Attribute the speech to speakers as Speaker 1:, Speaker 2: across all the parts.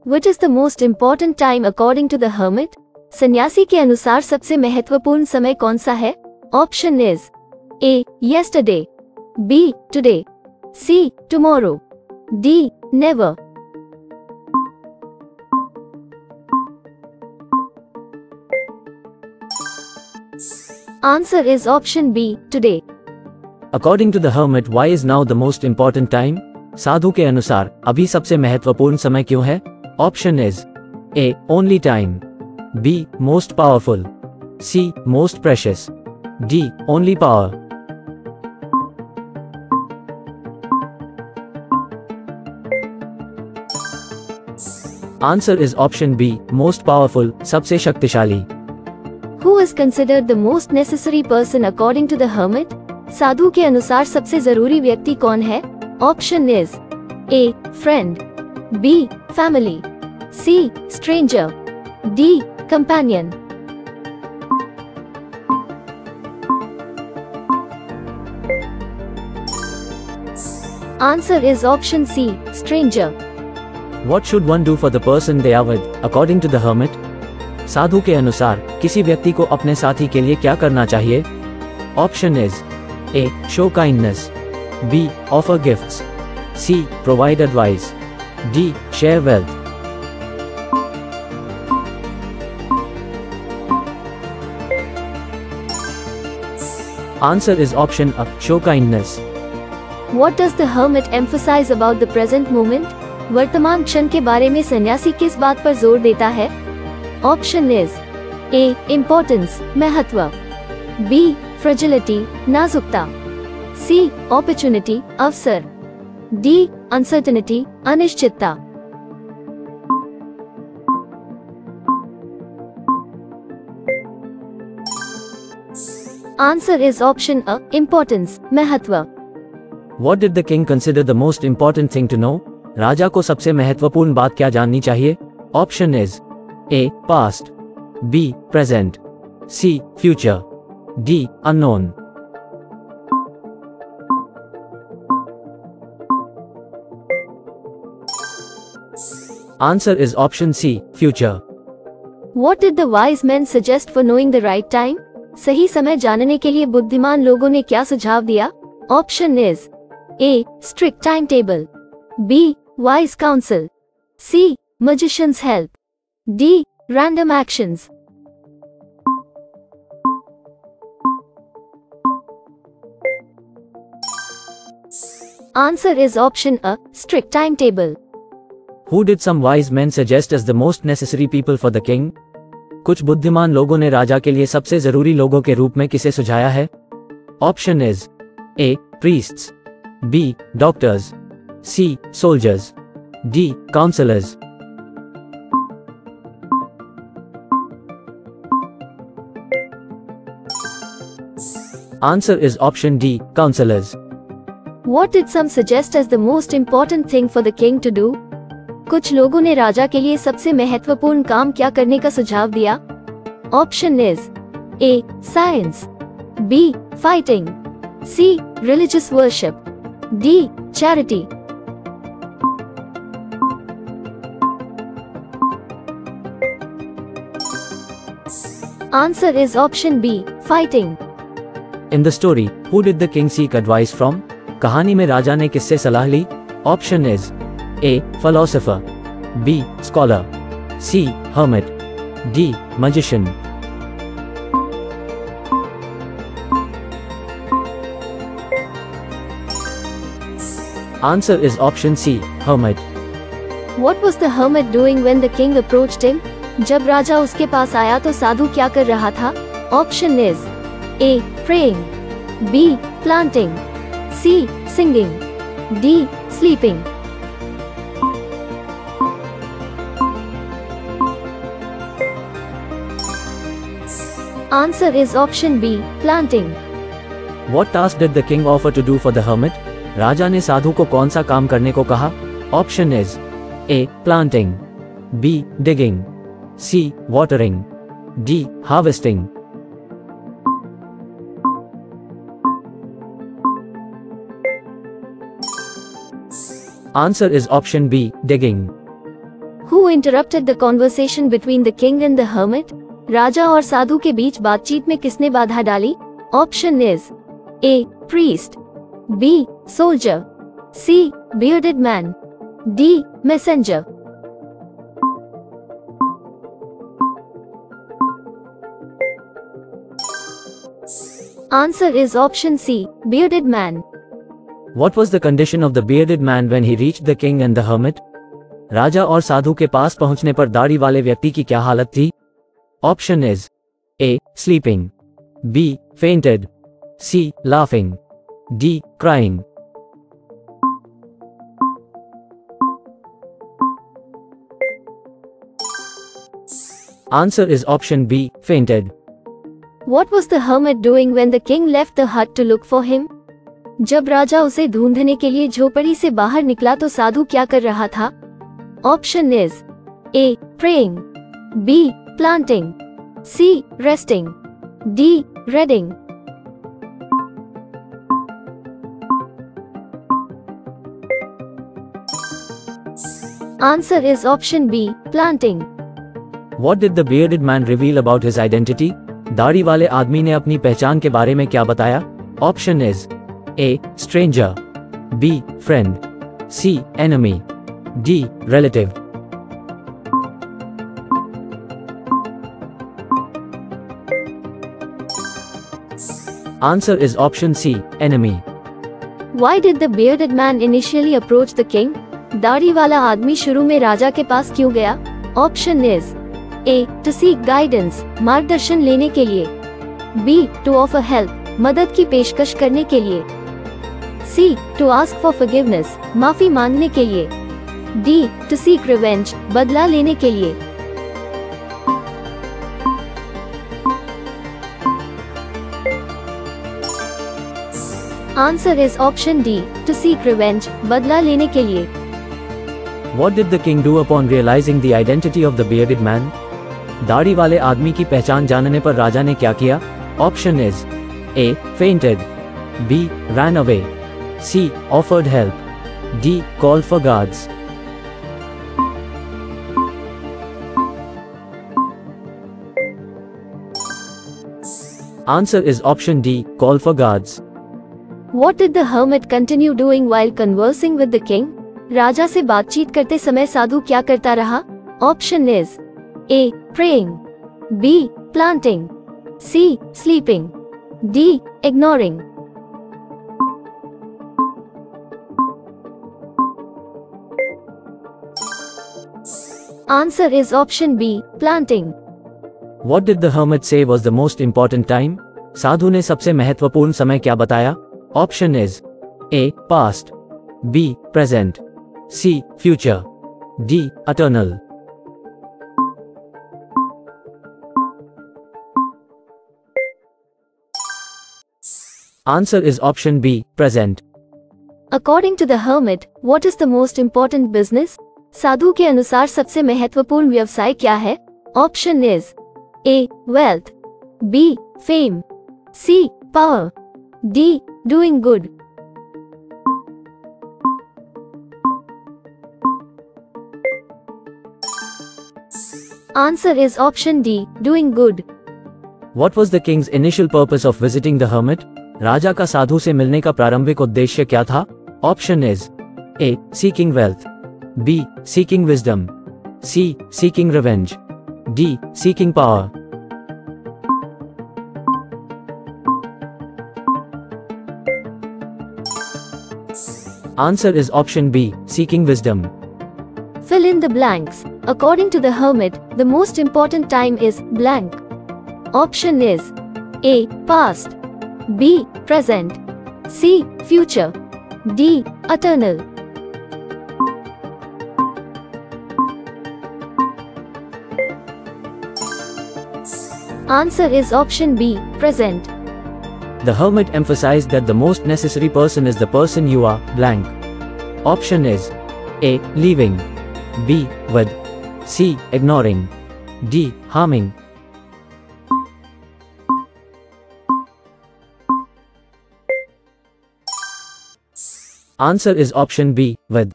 Speaker 1: Which is the most important time according to the hermit? सन्यासी के अनुसार सबसे महत्वपूर्ण समय कौन सा है? Option is A. Yesterday, B. Today, C. Tomorrow, D. Never. Answer is option B. Today.
Speaker 2: According to the hermit, why is now the most important time? साधु के अनुसार अभी सबसे महत्वपूर्ण समय क्यों है? Option is A. Only time, B. Most powerful, C. Most precious, D. Only power. Answer is option B. Most powerful, सबसे शक्तिशाली.
Speaker 1: Who is considered the most necessary person according to the hermit? साधु के अनुसार सबसे जरूरी व्यक्ति कौन है? Option is A. Friend, B. Family, C. Stranger, D. Companion. Answer is option C. Stranger.
Speaker 2: What should one do for the person they are with, according to the hermit? साधु के अनुसार किसी व्यक्ति को अपने साथी के लिए क्या करना चाहिए? Option is A. Show kindness, B. Offer gifts, C. Provide advice, D. Share wealth. Answer is option A. Show kindness.
Speaker 1: What does the hermit emphasize about the present moment? वर्तमान क्षण के बारे में सन्यासी किस बात पर जोर देता है? Option is A. Importance, महत्व, B. Fragility, नाजुकता, C. Opportunity, अवसर, D. Uncertainty, अनिश्चितता. Answer is option A. Importance, महत्व.
Speaker 2: What did the king consider the most important thing to know? राजा को सबसे महत्वपूर्ण बात क्या जाननी चाहिए? Option is A. Past, B. Present, C. Future, D. Unknown. Answer is option C. Future.
Speaker 1: What did the wise men suggest for knowing the right time? सही समय जानने के लिए बुद्धिमान लोगों ने क्या सुझाव दिया? Option is A. Strict timetable, B. Wise counsel, C. Magician's help, D. Random actions. Answer is option A. Strict timetable.
Speaker 2: Who did some wise men suggest as the most necessary people for the king? कुछ बुद्धिमान लोगों ने राजा के लिए सबसे जरूरी लोगों के रूप में किसे सुझाया है? Option is A. Priests, B. Doctors, C. Soldiers, D. Counselors. Answer is option D. Counselors.
Speaker 1: What did some suggest as the most important thing for the king to do? कुछ लोगों ने राजा के लिए सबसे महत्वपूर्ण काम क्या करने का सुझाव दिया? Option is A. Science, B. Fighting, C. Religious worship, D. Charity. Answer is option B. Fighting.
Speaker 2: In the story, who did the king seek advice from? कहानी में राजा ने किससे सलाह ली? Option is A. Philosopher, B. Scholar, C. Hermit, D. Magician. Answer is option C. Hermit.
Speaker 1: What was the hermit doing when the king approached him? जब राजा उसके पास आया तो साधु क्या कर रहा था? Option is A. Praying, B. Planting, C. Singing, D. Sleeping. Answer is option B. Planting.
Speaker 2: What task did the king offer to do for the hermit? राजा ने साधु को कौन सा काम करने को कहा? Option is A. Planting, B. Digging, C. Watering, D. Harvesting. Answer is option B. Digging.
Speaker 1: Who Who interrupted the conversation between the king and the hermit? राजा और साधु के बीच बातचीत में किसने बाधा डाली? Option is A. Priest, B. Soldier, C. Bearded man, D. Messenger. Answer is option C. Bearded man.
Speaker 2: What was the condition of the bearded man when he reached the king and the hermit? राजा और साधु के पास पहुंचने पर दाढ़ी वाले व्यक्ति की क्या हालत थी? Option is A. Sleeping, B. Fainted, C. Laughing, D. Crying. Answer is option B. Fainted.
Speaker 1: What was the hermit doing when the king left the hut to look for him? जब राजा उसे ढूंढने के लिए झोपड़ी से बाहर निकला तो साधु क्या कर रहा था? Option is A. Praying, B. Planting, C. Resting, D. Reading. Answer is option B. Planting.
Speaker 2: What did the bearded man reveal about his identity? दाढ़ी वाले आदमी ने अपनी पहचान के बारे में क्या बताया? Option is A. Stranger, B. Friend, C. Enemy, D. Relative. Answer is option C. Enemy.
Speaker 1: Why did the bearded man initially approach the king? दाढ़ी वाला आदमी शुरू में राजा के पास क्यों गया? Option is A. To seek guidance, मार्गदर्शन लेने के लिए, B. To offer help, मदद की पेशकश करने के लिए, C. To ask for forgiveness, माफी मांगने के लिए, D. To seek revenge, बदला लेने के लिए. Answer is option D. To seek revenge, बदला लेने के लिए.
Speaker 2: What did the king do upon realizing the identity of the bearded man? दाढ़ी वाले आदमी की पहचान जानने पर राजा ने क्या किया? Option is A. Fainted, B. Ran away, C. Offered help, D. Called for guards. Answer is option D. Call for guards.
Speaker 1: What did the hermit continue doing while conversing with the king? राजा से बातचीत करते समय साधु क्या करता रहा? Option is A. Praying, B. Planting, C. Sleeping, D. Ignoring. Answer is option B. Planting.
Speaker 2: What did the hermit say was the most important time? साधु ने सबसे महत्वपूर्ण समय क्या बताया? Option is A. Past, B. Present, C. Future, D. Eternal. Answer is option B. Present.
Speaker 1: According to the hermit, what is the most important business? साधु के अनुसार सबसे महत्वपूर्ण व्यवसाय क्या है? Option is A. Wealth, B. Fame, C. Power, D. Doing good. Answer is option D. Doing good.
Speaker 2: What was the king's initial purpose of visiting the hermit? राजा का साधु से मिलने का प्रारंभिक उद्देश्य क्या था? Option is A. Seeking wealth, B. Seeking wisdom, C. Seeking revenge, D. Seeking power. Answer is option B. Seeking wisdom.
Speaker 1: Fill in the blanks. According to the hermit, the most important time is blank. Option is A. Past, B. Present, C. Future, D. Eternal. Answer is option B. Present.
Speaker 2: The hermit emphasized that the most necessary person is the person you are, blank. Option is A. Leaving, B. With, C. Ignoring, D. Harming. Answer is option B. With.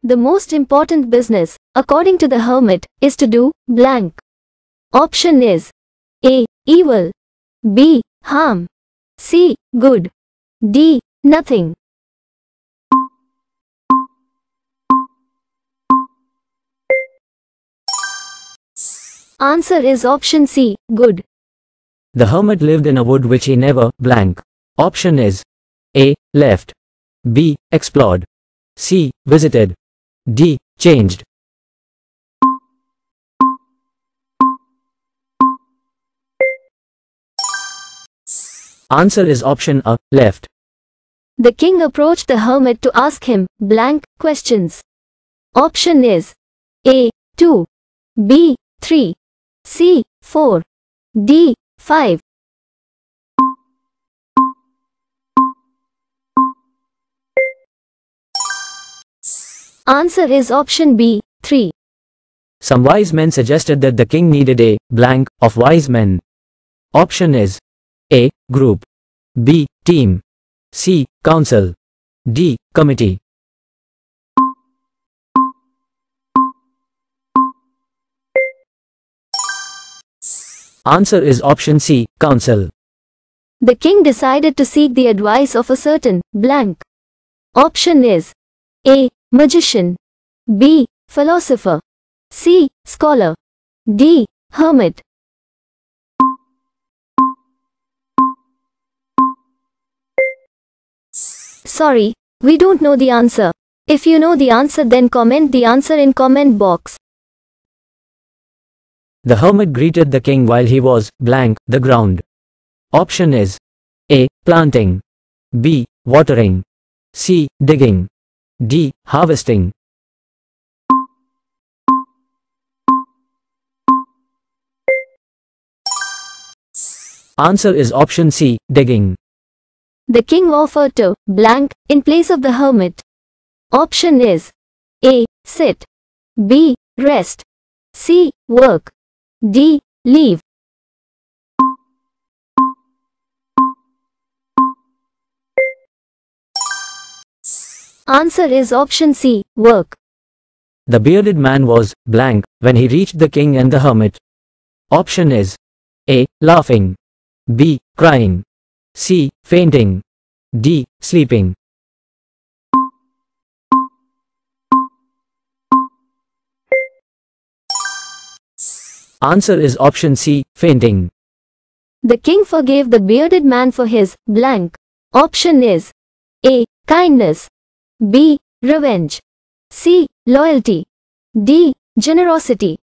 Speaker 1: The most important business according to the hermit, is to do blank. Option is A. Evil, B. Harm, C. Good, D. Nothing. Answer is option C. Good.
Speaker 2: The hermit lived in a wood which he never blank. Option is A. Left, B. Explored, C. Visited, D. Changed. Answer is option A. Left.
Speaker 1: The king approached the hermit to ask him blank questions. Option is A. 2, B. 3, C. 4, D. 5. Answer is option B. 3.
Speaker 2: Some wise men suggested that the king needed a blank of wise men. Option is A. Group, B. Team, C. Council, D. Committee. Answer is option C. Council.
Speaker 1: The king decided to seek the advice of a certain blank. Option is A. Magician, B. Philosopher, C. Scholar, D. Hermit. Sorry, we don't know the answer. If you know the answer, then comment the answer in comment box.
Speaker 2: The hermit greeted the king while he was blank the ground. Option is A. Planting, B. Watering, C. Digging, D. Harvesting. Answer is option C. Digging.
Speaker 1: The king offered to blank in place of the hermit. Option is A. Sit, B. Rest, C. Work, D. Leave. Answer is option C. Work.
Speaker 2: The bearded man was blank when he reached the king and the hermit. Option is A. Laughing, B. Crying, C. Fainting, D. Sleeping. Answer is option C. Fainting.
Speaker 1: The king forgave the bearded man for his blank. Option is A. Kindness, B. Revenge, C. Loyalty, D. Generosity.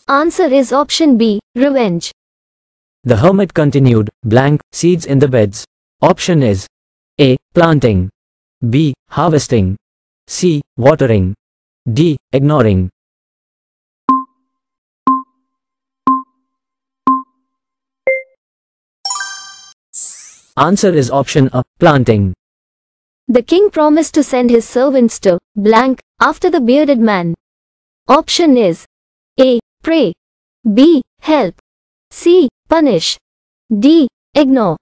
Speaker 1: Answer is option B. Revenge.
Speaker 2: The hermit continued blank seeds in the beds. Option is A. Planting, B. Harvesting, C. Watering, D. Ignoring. Answer is option A. Planting.
Speaker 1: The king promised to send his servants to blank after the bearded man. Option is A. Pray, B. Help, C. Punish, D. Ignore.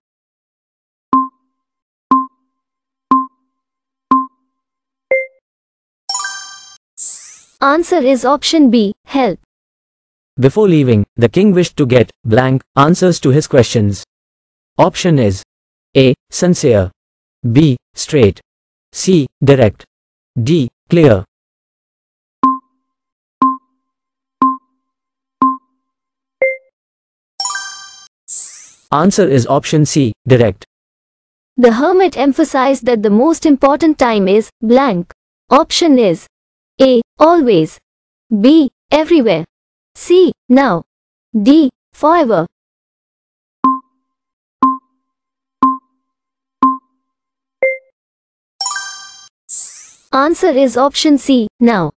Speaker 1: Answer is option B. Help.
Speaker 2: Before leaving, the king wished to get blank answers to his questions. Option is A. Sincere, B. Straight, C. Direct, D. Clear. Answer is option C. Direct.
Speaker 1: The hermit emphasized that the most important time is blank. Option is A. Always, B. Everywhere, C. Now, D. Forever. Answer is option C. Now.